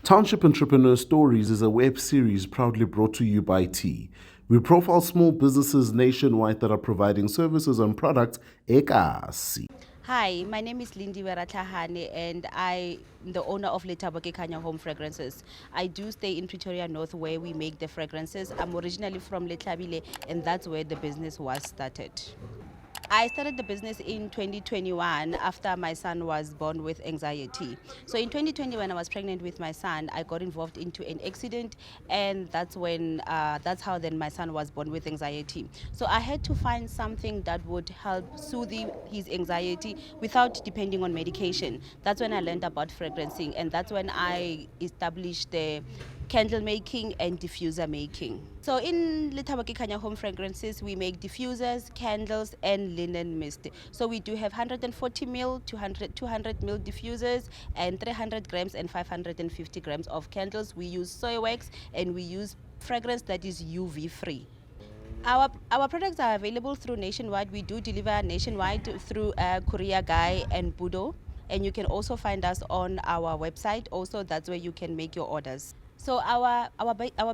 Township Entrepreneurs Stories is a web series proudly brought to you by T. We profile small businesses nationwide that are providing services and products ekasi. Hi, my name is Lindiwe Ratlhagane and I'm the owner of Lethabokekganya Home Fragrances. I do stay in Pretoria North where we make the fragrances. I'm originally from Lethabile and that's where the business was started. I started the business in 2021 after my son was born with anxiety. So in 2020, when I was pregnant with my son, I got involved into an accident, and that's how then my son was born with anxiety. So I had to find something that would help soothe his anxiety without depending on medication. That's when I learned about fragrancing, and that's when I established the candle making and diffuser making. So in Lethabokekganya Home Fragrances, we make diffusers, candles, and linen mist. So we do have 140 ml, 200 ml diffusers, and 300 grams and 550 grams of candles. We use soy wax and we use fragrance that is UV free. Our products are available through nationwide. We do deliver nationwide through Courier Guy and Budo. And you can also find us on our website. Also, that's where you can make your orders. So our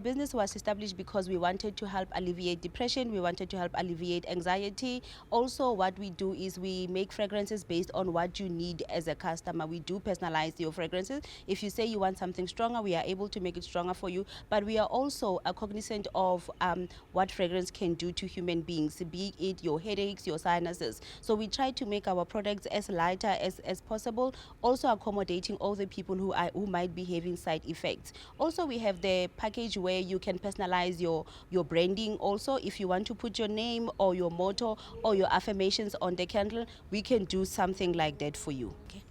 business was established because we wanted to help alleviate depression. We wanted to help alleviate anxiety. Also, what we do is we make fragrances based on what you need as a customer. We do personalize your fragrances. If you say you want something stronger, we are able to make it stronger for you. But we are also cognizant of what fragrance can do to human beings, be it your headaches, your sinuses. So we try to make our products as lighter as possible, also accommodating all the people who might be having side effects. Also, we have the package where you can personalize your branding. Also, if you want to put your name or your motto or your affirmations on the candle, we can do something like that for you. Okay.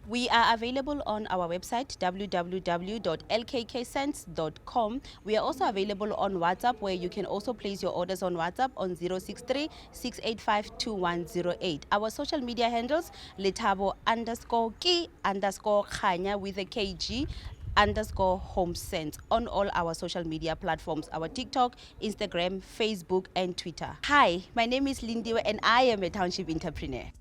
We are available on our website www.lkkscents.com. We are also available on WhatsApp, where you can also place your orders on WhatsApp on 063-685-2108. Our social media handles: Lethabo_ke_Kganya with a KG _home sense on all our social media platforms: our TikTok, Instagram, Facebook, and Twitter. Hi, my name is Lindiwe and I am a township entrepreneur.